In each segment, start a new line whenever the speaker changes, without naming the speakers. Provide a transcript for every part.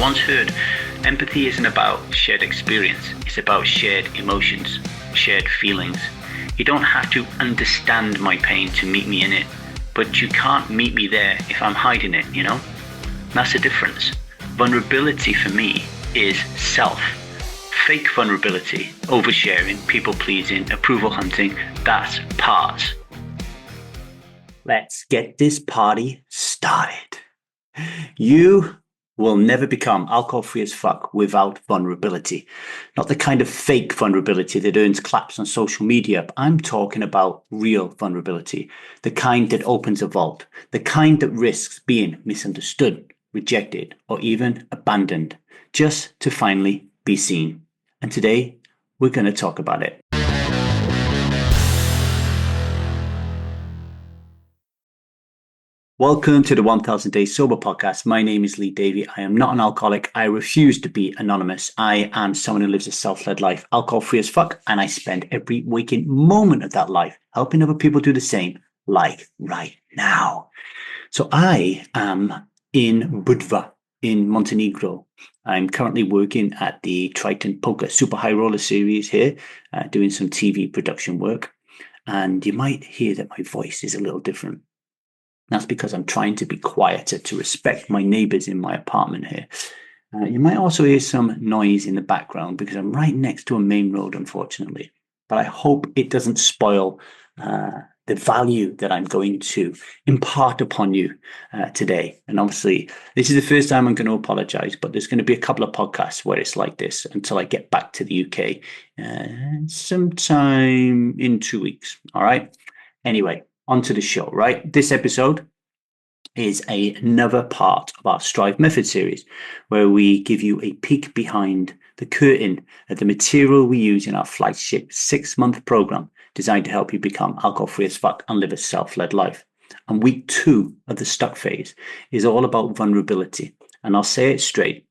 once heard, empathy isn't about shared experience. It's about shared emotions, shared feelings. You don't have to understand my pain to meet me in it, but you can't meet me there if I'm hiding it, you know? That's the difference. Vulnerability for me is self. Fake vulnerability, oversharing, people pleasing, approval hunting, that's parts. Let's get this party started. You will never become alcohol-free as fuck without vulnerability. Not the kind of fake vulnerability that earns claps on social media. But I'm talking about real vulnerability. The kind that opens a vault. The kind that risks being misunderstood, rejected, or even abandoned, just to finally be seen. And today, we're going to talk about it. Welcome to the 1000 Days Sober podcast. My name is Davy. I am not an alcoholic. I refuse to be anonymous. I am someone who lives a self-led life, alcohol-free as fuck, and I spend every waking moment of that life helping other people do the same, like right now. So I am in Budva in Montenegro. I'm currently working at the Triton Poker Super High Roller Series here, doing some TV production work. And you might hear that my voice is a little different. That's because I'm trying to be quieter to respect my neighbors in my apartment here. You might also hear some noise in the background because I'm right next to a main road, unfortunately. But I hope it doesn't spoil the value that I'm going to impart upon you today. And obviously, this is the first time I'm going to apologize, but there's going to be a couple of podcasts where it's like this until I get back to the UK sometime in 2 weeks. All right. Anyway, onto the show, right? This episode is another part of our Strive Method series, where we give you a peek behind the curtain at the material we use in our flagship 6-month program designed to help you become alcohol-free as fuck and live a self-led life. And week 2 of the stuck phase is all about vulnerability. And I'll say it straight.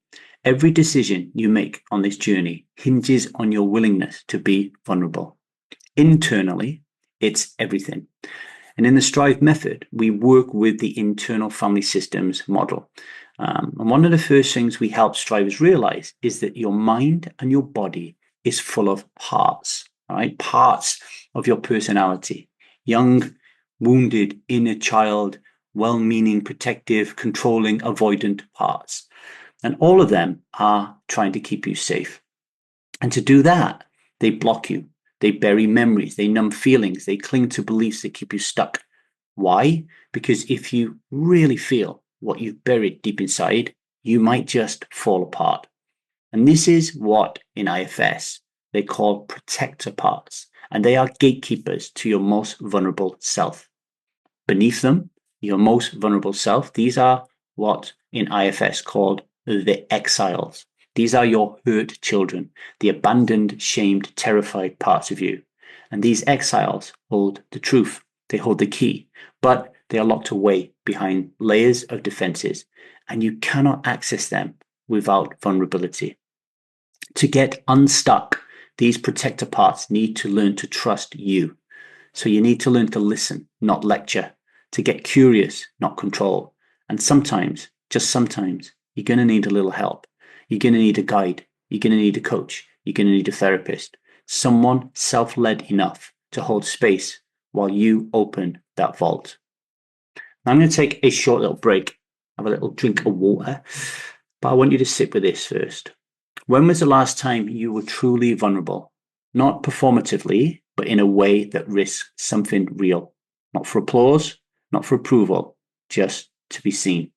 Every decision you make on this journey hinges on your willingness to be vulnerable. Internally, it's everything. And in the Strive method, we work with the internal family systems model. And one of the first things we help strivers realize is that your mind and your body is full of parts, right? Parts of your personality. Young, wounded, inner child, well-meaning, protective, controlling, avoidant parts. And all of them are trying to keep you safe. And to do that, they block you. They bury memories, they numb feelings, they cling to beliefs that keep you stuck. Why? Because if you really feel what you've buried deep inside, you might just fall apart. And this is what in IFS they call protector parts, and they are gatekeepers to your most vulnerable self. Beneath them, your most vulnerable self, these are what in IFS called the exiles. These are your hurt children, the abandoned, shamed, terrified parts of you. And these exiles hold the truth. They hold the key, but they are locked away behind layers of defenses, and you cannot access them without vulnerability. To get unstuck, these protector parts need to learn to trust you. So you need to learn to listen, not lecture, to get curious, not control. And sometimes, just sometimes, you're going to need a little help. You're going to need a guide. You're going to need a coach. You're going to need a therapist. Someone self-led enough to hold space while you open that vault. Now, I'm going to take a short little break, have a little drink of water, but I want you to sit with this first. When was the last time you were truly vulnerable? Not performatively, but in a way that risks something real. Not for applause, not for approval, just to be seen.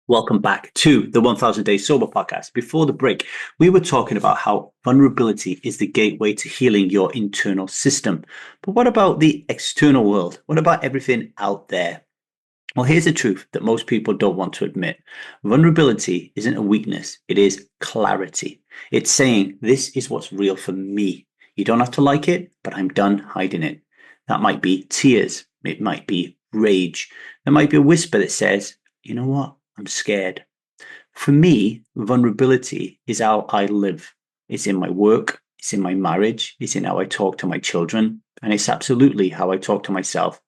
Welcome back to the 1000 Days Sober podcast. Before the break, we were talking about how vulnerability is the gateway to healing your internal system. But what about the external world? What about everything out there? Well, here's the truth that most people don't want to admit. Vulnerability isn't a weakness. It is clarity. It's saying, this is what's real for me. You don't have to like it, but I'm done hiding it. That might be tears. It might be rage. There might be a whisper that says, you know what? I'm scared. For me, vulnerability is how I live. It's in my work. It's in my marriage. It's in how I talk to my children. And it's absolutely how I talk to myself.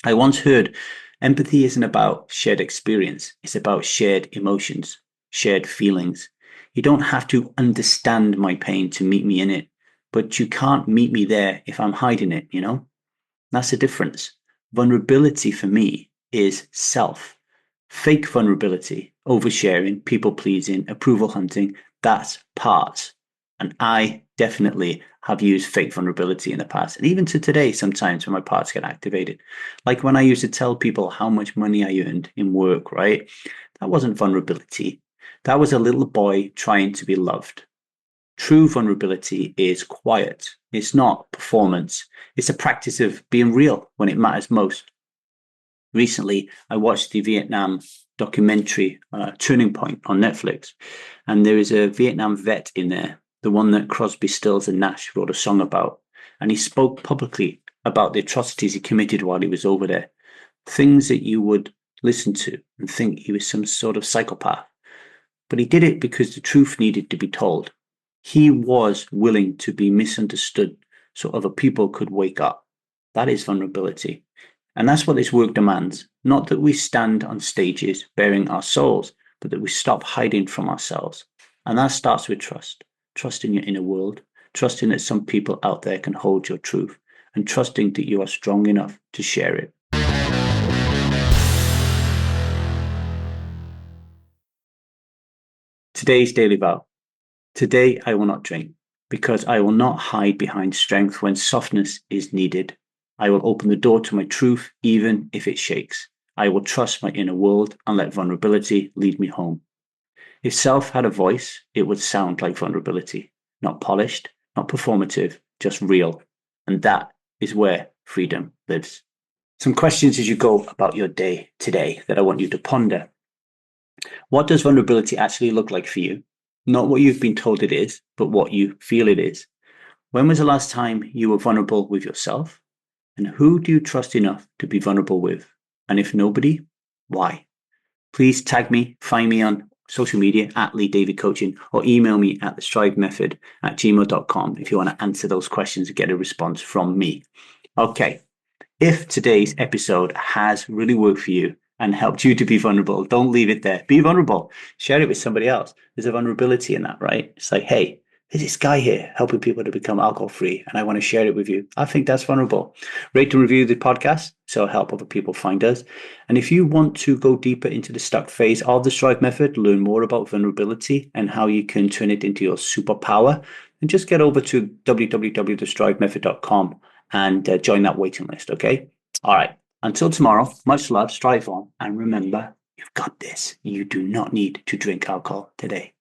I once heard empathy isn't about shared experience, it's about shared emotions, shared feelings. You don't have to understand my pain to meet me in it, but you can't meet me there if I'm hiding it, you know? That's the difference. Vulnerability for me is self. Fake vulnerability, oversharing, people pleasing, approval hunting, that's parts. And I definitely have used fake vulnerability in the past. And even to today, sometimes when my parts get activated. Like when I used to tell people how much money I earned in work, right? That wasn't vulnerability. That was a little boy trying to be loved. True vulnerability is quiet. It's not performance. It's a practice of being real when it matters most. Recently, I watched the Vietnam documentary Turning Point on Netflix, and there is a Vietnam vet in there, the one that Crosby, Stills, and Nash wrote a song about. And he spoke publicly about the atrocities he committed while he was over there. Things that you would listen to and think he was some sort of psychopath. But he did it because the truth needed to be told. He was willing to be misunderstood so other people could wake up. That is vulnerability. And that's what this work demands. Not that we stand on stages bearing our souls, but that we stop hiding from ourselves. And that starts with trust. Trust in your inner world, trusting that some people out there can hold your truth, and trusting that you are strong enough to share it. Today's daily vow. Today I will not drink, because I will not hide behind strength when softness is needed. I will open the door to my truth, even if it shakes. I will trust my inner world and let vulnerability lead me home. If self had a voice, it would sound like vulnerability. Not polished, not performative, just real. And that is where freedom lives. Some questions as you go about your day today that I want you to ponder. What does vulnerability actually look like for you? Not what you've been told it is, but what you feel it is. When was the last time you were vulnerable with yourself? And who do you trust enough to be vulnerable with? And if nobody, why? Please tag me, find me on social media at LeeDavyCoaching, or email me at thestrivemethod@gmail.com if you want to answer those questions and get a response from me. Okay, if today's episode has really worked for you and helped you to be vulnerable, don't leave it there. Be vulnerable. Share it with somebody else. There's a vulnerability in that, right? It's like, hey, there's this guy here helping people to become alcohol free, and I want to share it with you. I think that's vulnerable. Rate and review the podcast so it'll help other people find us. And if you want to go deeper into the stuck phase of the Strive method, learn more about vulnerability and how you can turn it into your superpower, then just get over to www.thestrivemethod.com and join that waiting list. Okay. All right. Until tomorrow, much love, strive on, and remember, you've got this. You do not need to drink alcohol today.